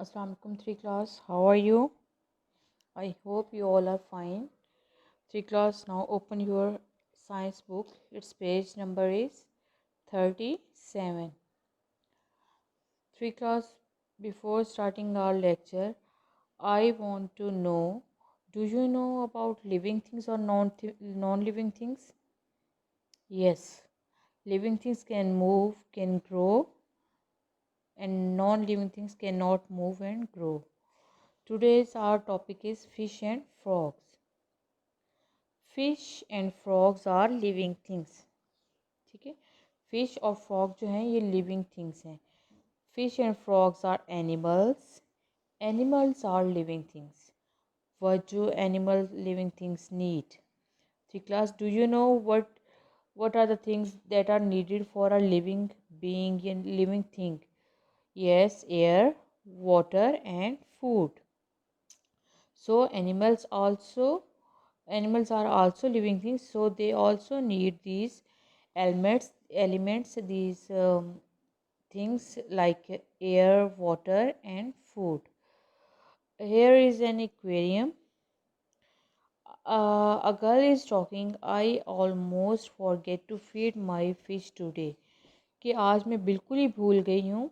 Assalamu alaikum 3 class. How are you? I hope you all are fine. 3 class, now open your science book. Its page number is 37. 3 class, before starting our lecture, I want to know, do you know about living things or non-living things? Yes, living things can move, can grow, and non-living things cannot move and grow. Today's our topic is fish and frogs. Fish and frogs are living things. ठीक है, fish और frog जो हैं ये living things हैं. Fish and frogs are animals. Animals are living things. what do animal living things need? The class, do you know what are the things that are needed for a living being and living thing? Yes, air, water and food. So animals are also living things, so they also need these elements these things like air, water and food. Here is an aquarium. A girl is talking. I almost forget to feed my fish today. कि आज मैं बिल्कुल ही भूल गई हूँ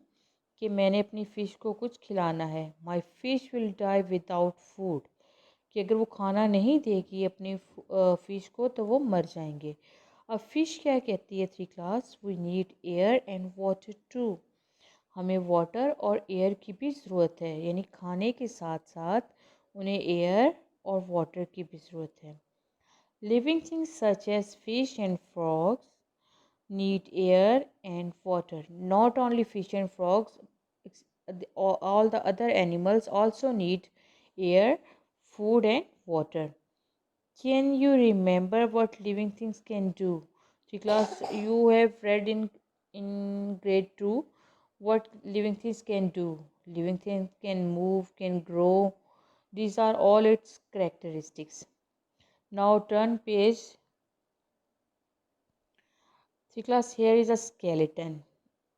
कि मैंने अपनी फ़िश को कुछ खिलाना है. My fish will die without food. कि अगर वो खाना नहीं देगी अपनी फ़िश को तो वो मर जाएंगे. अब फ़िश क्या कहती है 3 class? We need air and water too. हमें वाटर और एयर की भी ज़रूरत है, यानी खाने के साथ साथ उन्हें एयर और वाटर की भी ज़रूरत है. Living things such as fish and frogs need air and water. Not only fish and frogs, all the other animals also need air, food and water. Can you remember what living things can do? Because you have read in grade 2 what living things can do. Living things can move, can grow. These are all its characteristics. Now turn page. See class, here is a skeleton.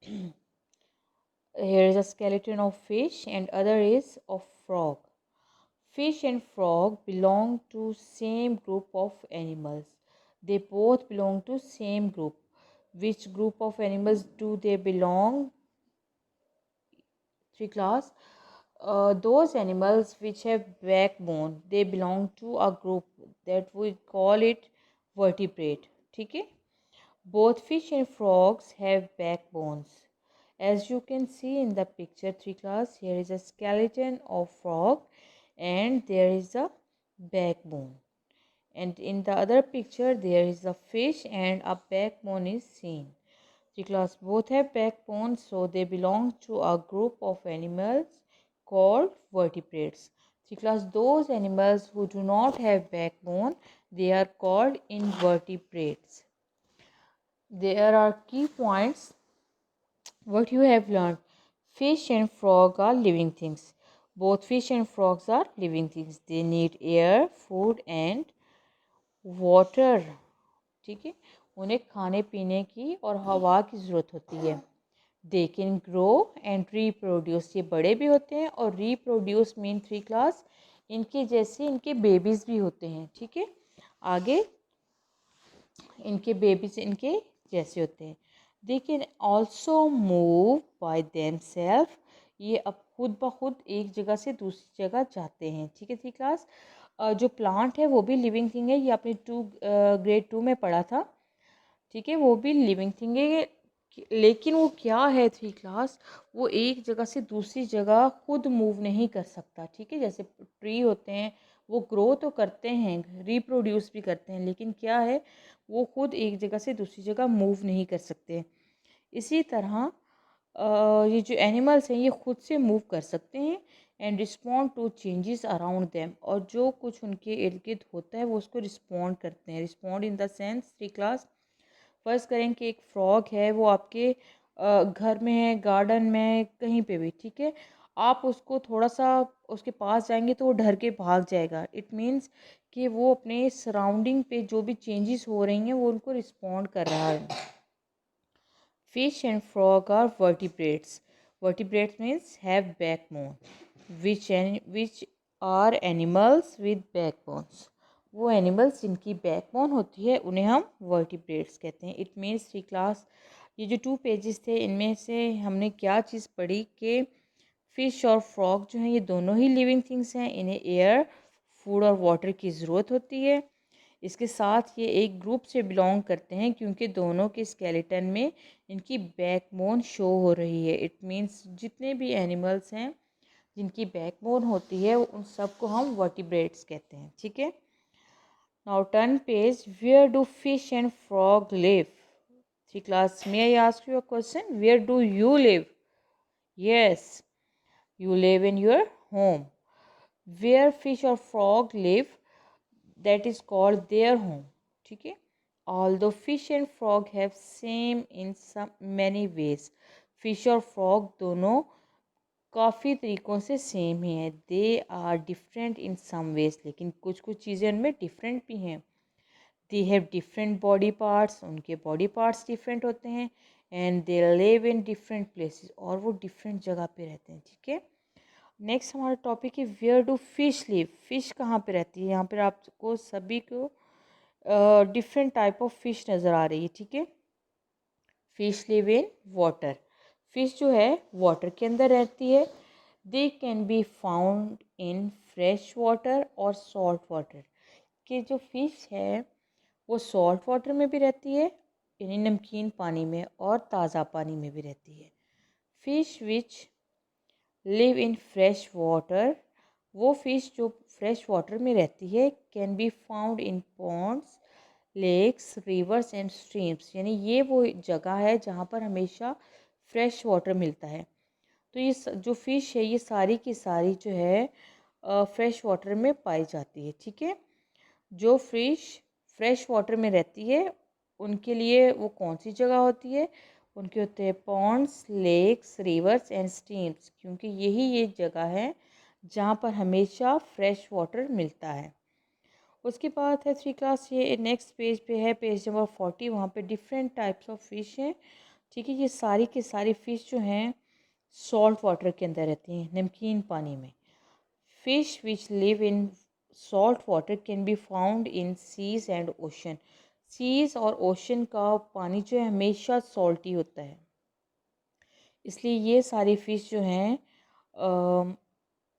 Here is a skeleton of fish and other is of frog. Fish and frog belong to same group of animals. They both belong to same group. Which group of animals do they belong? 3 class. Those animals which have backbone, they belong to a group that we call it vertebrate. ठीक है? Both fish and frogs have backbones. As you can see in the picture 3 class, here is a skeleton of frog and there is a backbone. And in the other picture there is a fish and a backbone is seen. 3 class, both have backbones, so they belong to a group of animals called vertebrates. 3 class, those animals who do not have backbone, they are called invertebrates. There are key points what you have learned. Fish and frog are living things. Both fish and frogs are living things. They need air, food and water. ठीक है, उन्हें खाने पीने की और हवा की ज़रूरत होती है. They can grow and reproduce. ये बड़े भी होते हैं और रीप्रोड्यूस मीन 3 क्लास इनके जैसे इनके बेबीज़ भी होते हैं. ठीक है, आगे इनके बेबीज इनके जैसे होते हैं. They can also move by them self. ये अब खुद ब खुद एक जगह से दूसरी जगह जाते हैं. ठीक है 3 क्लास. जो प्लांट है वो भी लिविंग थिंग है. ये आपने ग्रेड 2 में पढ़ा था. ठीक है, वो भी लिविंग थिंग है, लेकिन वो क्या है 3 क्लास, वो एक जगह से दूसरी जगह खुद मूव नहीं कर सकता. ठीक है, जैसे ट्री होते हैं वो ग्रो तो करते हैं, रिप्रोड्यूस भी करते हैं, लेकिन क्या है वो खुद एक जगह से दूसरी जगह मूव नहीं कर सकते. इसी तरह ये जो एनिमल्स हैं ये खुद से मूव कर सकते हैं and respond to changes around them. और जो कुछ उनके इर्द गिर्द होता है वो उसको रिस्पॉन्ड करते हैं. Respond in the sense 3 class, फ़र्ज़ करें कि एक फ्रॉग है वो आपके घर में है, गार्डन में, कहीं पे भी. ठीक है, आप उसको थोड़ा सा उसके पास जाएंगे तो वो डर के भाग जाएगा. इट मीन्स कि वो अपने सराउंडिंग पे जो भी चेंजेस हो रही हैं वो उनको रिस्पॉन्ड कर रहा है. Fish and frog are vertebrates. Vertebrates means have backbone. Which are animals with backbones. वो एनिमल्स जिनकी बैकबोन होती है उन्हें हम वर्टिब्रेट्स कहते हैं. It means three class. ये जो 2 पेजेस थे इनमें से हमने क्या चीज़ पढ़ी कि फ़िश और फ्रॉग जो हैं ये दोनों ही लिविंग थिंग्स हैं. इन्हें एयर, फूड और वाटर की ज़रूरत होती है. इसके साथ ये एक ग्रुप से बिलोंग करते हैं क्योंकि दोनों के स्केलेटन में इनकी बैकबोन शो हो रही है. इट मीन्स जितने भी एनिमल्स हैं जिनकी बैकबोन होती है उन सबको हम वर्टिब्रेट्स कहते हैं. ठीक है. Now turn page. Where do fish and frog live? Three class. May I ask you a question? Where do you live? Yes, you live in your home. Where fish or frog live, that is called their home. ठीक है. Although fish and frog have same in some many ways, fish और frog दोनों काफ़ी तरीक़ों से same ही हैं. They are different in some ways. लेकिन कुछ कुछ चीज़ें उनमें डिफरेंट भी हैं. They have different body parts. उनके बॉडी पार्ट्स डिफरेंट होते हैं. And they live in different places. और वो डिफरेंट जगह पे रहते हैं. ठीक है. नेक्स्ट हमारा टॉपिक है where do fish live. Fish कहाँ पे रहती है? यहाँ पर आपको सभी को डिफरेंट टाइप ऑफ फ़िश नज़र आ रही है. ठीक है. Fish live in water. Fish जो है वाटर के अंदर रहती है. They can be found in fresh water और सॉल्ट वाटर. कि जो फ़िश है वो सॉल्ट वाटर में भी रहती है, यानी नमकीन पानी में, और ताज़ा पानी में भी रहती है. Fish which live in fresh water. वो फ़िश जो फ्रेश वाटर में रहती है can be found in ponds, lakes, rivers and streams. यानी ये वो जगह है जहाँ पर हमेशा फ्रेश वाटर मिलता है. तो ये जो फ़िश है ये सारी की सारी जो है फ्रेश वाटर में पाई जाती है. ठीक है. जो फ़िश फ्रेश वाटर में रहती है उनके लिए वो कौन सी जगह होती है? उनके होते हैं ponds, lakes, rivers and streams. क्योंकि यही ये जगह है जहाँ पर हमेशा फ्रेश वाटर मिलता है. उसके बाद है थ्री क्लास. ये नेक्स्ट पेज पे है, पेज नंबर 40. वहाँ पे डिफरेंट टाइप्स ऑफ फ़िश हैं. ठीक है. ये सारी की सारी फ़िश जो हैं सॉल्ट वाटर के अंदर रहती हैं, नमकीन पानी में. Fish which live in salt water can be found in seas and ocean. Seas और ओशन का पानी जो है हमेशा सॉल्टी होता है. इसलिए ये सारी फ़िश जो हैं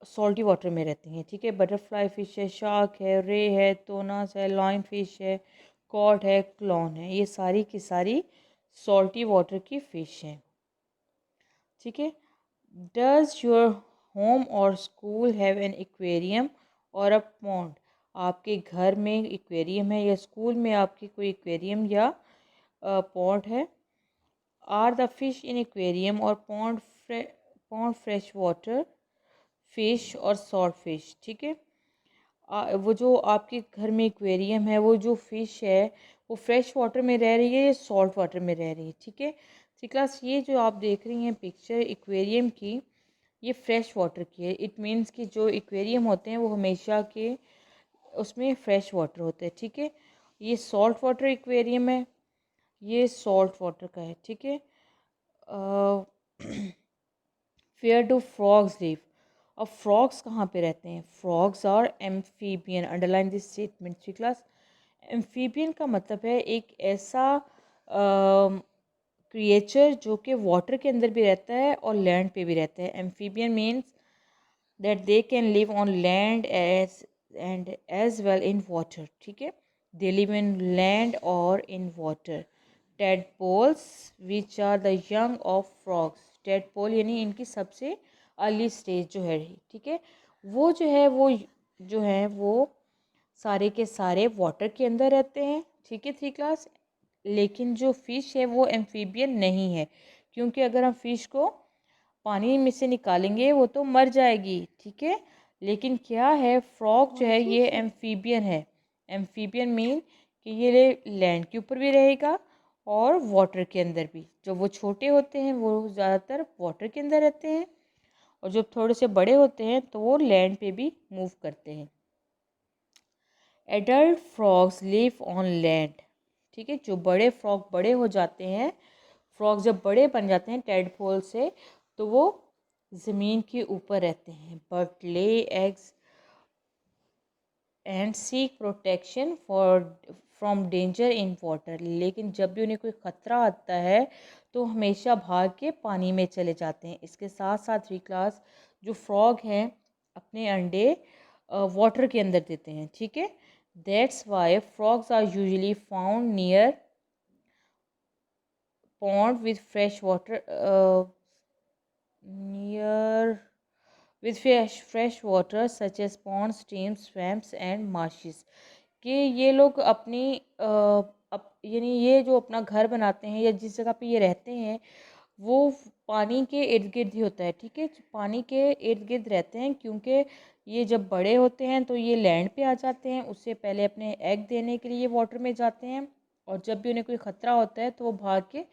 सॉल्टी वाटर में रहती हैं. ठीक है. बटरफ्लाई फ़िश है, शार्क है, रे है, टोनास है, लाइन फ़िश है, कॉड है, क्लॉन है. ये सारी की सारी सॉल्टी वाटर की फ़िश हैं. ठीक है. डज योर होम और स्कूल हैव एन एक्वेरियम और अ पॉन्ड. आपके घर में एक्वेरियम है या स्कूल में आपके कोई एक्वेरियम या पॉन्ड है. Are the fish in aquarium और पॉन्ड फ्रेश वाटर फिश और सॉल्ट फिश. ठीक है. वो जो आपके घर में एक्वेरियम है वो जो फ़िश है वो फ्रेश वाटर में रह रही है या सॉल्ट वाटर में रह रही है. ठीक है. सी क्लास. ये जो आप देख रही हैं पिक्चर एक्वेरियम की, ये फ्रेश वाटर की है. इट मीन्स कि जो एक्वेरियम होते हैं वो हमेशा के उसमें फ्रेश वाटर होते हैं. ठीक है. ये सॉल्ट वाटर एक्वेरियम है, ये सॉल्ट वाटर का है. ठीक है. Where do frogs live. अब फ्रॉग्स कहाँ पे रहते हैं? Frogs are amphibian. Underline this statement. Three class. Amphibian का मतलब है एक ऐसा क्रिएचर जो कि वाटर के अंदर भी रहता है और लैंड पे भी रहता है. Amphibian means that they can live on land as well in water. ठीक है. दे लिव इन लैंड और in water. Tadpoles which are the young of frogs. Tadpole यानी इनकी सबसे अर्ली स्टेज जो है. ठीक है. वो जो है वो सारे के सारे वाटर के अंदर रहते हैं. ठीक है. Three class. लेकिन जो फ़िश है वो एम्फीबियन नहीं है, क्योंकि अगर हम फ़िश को पानी में से निकालेंगे वो तो मर जाएगी. ठीक है. लेकिन क्या है, फ्रॉग जो है ये एम्फीबियन है. एम्फीबियन मीन कि ये लैंड के ऊपर भी रहेगा और वाटर के अंदर भी. जब वो छोटे होते हैं वो ज़्यादातर वाटर के अंदर रहते हैं और जब थोड़े से बड़े होते हैं तो वो लैंड पे भी मूव करते हैं. Adult frogs live on land. ठीक है. जो बड़े फ्रॉग बड़े हो जाते हैं, फ्रॉग जब बड़े बन जाते हैं टेडपोल से, तो वो ज़मीन के ऊपर रहते हैं। But lay eggs and seek protection for from danger in water. लेकिन जब भी उन्हें कोई ख़तरा आता है तो हमेशा भाग के पानी में चले जाते हैं। इसके साथ साथ 3 क्लास जो फ्रॉग हैं अपने अंडे वाटर के अंदर देते हैं, ठीक है। That's why frogs are usually found near pond with fresh water near with fresh water such as ponds, streams, swamps and marshes। कि ये लोग अपनी यानी ये जो अपना घर बनाते हैं या जिस जगह पे ये रहते हैं वो पानी के इर्द गिर्द ही होता है, ठीक है। पानी के इर्द गिर्द रहते हैं क्योंकि ये जब बड़े होते हैं तो ये लैंड पे आ जाते हैं, उससे पहले अपने एग देने के लिए वाटर में जाते हैं, और जब भी उन्हें कोई ख़तरा होता है तो वो भाग के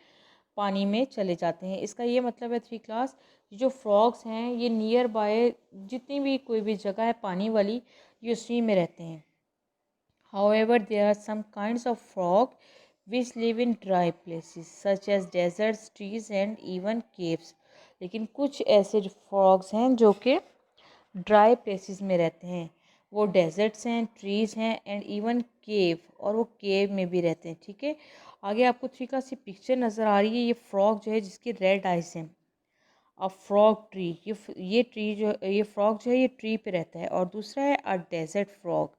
पानी में चले जाते हैं। इसका ये मतलब है 3 क्लास जो फ्रॉग्स हैं ये नियर बाय जितनी भी कोई भी जगह है पानी वाली ये उसी में रहते हैं। However, there are some kinds of frog which live in dry places such as deserts, trees and even caves। लेकिन कुछ ऐसे फ्रॉग्स हैं जो कि ड्राई प्लेसेस में रहते हैं, वो डेजर्ट्स हैं, ट्रीज़ हैं एंड इवन केव, और वो केव में भी रहते हैं, ठीक है। आगे आपको 3 क्लास की पिक्चर नज़र आ रही है। ये फ्रॉग जो है जिसकी रेड आइज हैं, अ फ्रॉग ट्री, ये ट्री जो ये फ्रॉग जो है ये ट्री पे रहता है। और दूसरा है अ डेजर्ट फ्रॉग,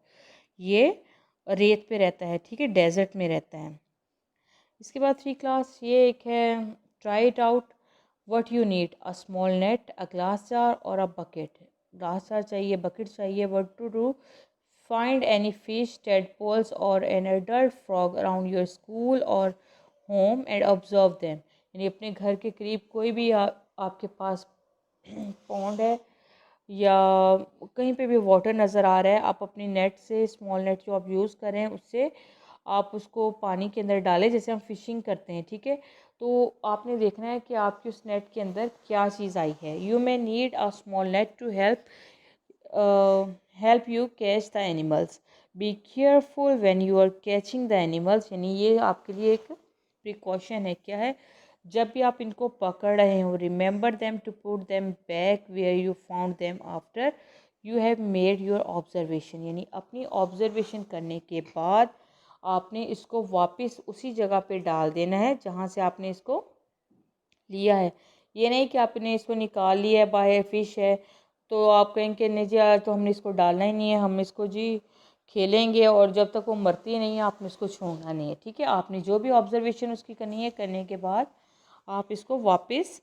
ये रेत पे रहता है, ठीक है, डेजर्ट में रहता है। इसके बाद 3 क्लास ये एक है try it out what you need a small net, a glass jar और अ बकेट। ग्लास जार चाहिए, बकेट चाहिए। What to do, find any fish, tadpoles और an adult frog around your school और home and observe them. यानी अपने घर के करीब कोई भी आपके पास पॉन्ड है या कहीं पे भी वाटर नज़र आ रहा है, आप अपनी नेट से, स्मॉल नेट जो आप यूज़ करें उससे आप उसको पानी के अंदर डालें जैसे हम फिशिंग करते हैं, ठीक है। तो आपने देखना है कि आपकी उस नेट के अंदर क्या चीज़ आई है। You may need a small net to help you catch the animals, be careful when you are catching the animals. यानी ये आपके लिए एक प्रिकॉशन है। क्या है, जब भी आप इनको पकड़ रहे हो, remember them to put them back where you found them after you have made your observation. यानी अपनी ऑब्जर्वेशन करने के बाद आपने इसको वापस उसी जगह पे डाल देना है जहाँ से आपने इसको लिया है। ये नहीं कि आपने इसको निकाल लिया है, बाहर फिश है तो आप कहेंगे नहीं जी यार तो हमने इसको डालना ही नहीं है, हम इसको जी खेलेंगे और जब तक वो मरती नहीं है आपने इसको छोड़ना नहीं है, ठीक है। आपने जो भी ऑब्जर्वेशन उसकी करनी है, करने के बाद आप इसको वापस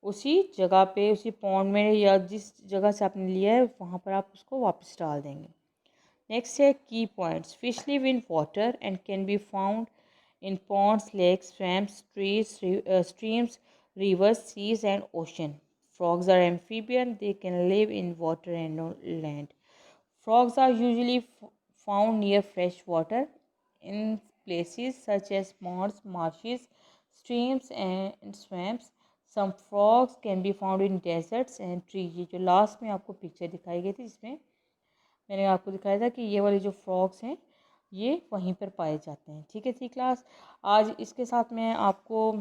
उसी जगह पे, उसी पॉन्ड में या जिस जगह से आपने लिया है वहाँ पर आप उसको वापस डाल देंगे। नेक्स्ट है की points. Fish live in water and can be found in ponds, lakes, swamps, trees, streams, rivers, seas, and ocean. Frogs are amphibian. They can live in water and on land. Frogs are usually found near fresh water in places such as ponds, marshes, streams, and swamps. Some frogs can be found in deserts and trees। ये जो last में आपको picture दिखाई गई थी जिसमें मैंने आपको दिखाया था कि ये वाले जो फ्रॉग्स हैं ये वहीं पर पाए जाते हैं, ठीक है। 3 क्लास आज इसके साथ मैं आपको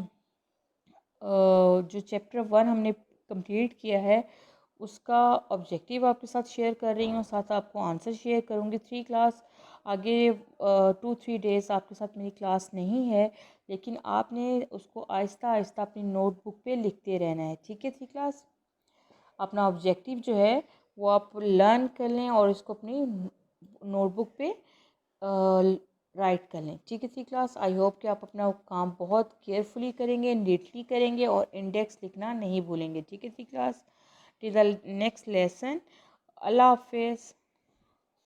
जो चैप्टर 1 हमने कंप्लीट किया है उसका ऑब्जेक्टिव आपके साथ शेयर कर रही हूँ, साथ आपको आंसर शेयर करूँगी। 3 क्लास आगे 2-3 डेज़ आपके साथ मेरी क्लास नहीं है, लेकिन आपने उसको आहिस्ता आहिस्ता अपनी नोटबुक पे लिखते रहना है, ठीक है। 3 क्लास अपना ऑब्जेक्टिव जो है वो आप लर्न कर लें और इसको अपनी नोटबुक पे राइट कर लें, ठीक है। 3 क्लास आई होप कि आप अपना काम बहुत केयरफुली करेंगे, नीटली करेंगे और इंडेक्स लिखना नहीं भूलेंगे, ठीक है। 3 class till the next lesson. अल्लाह हाफिज़।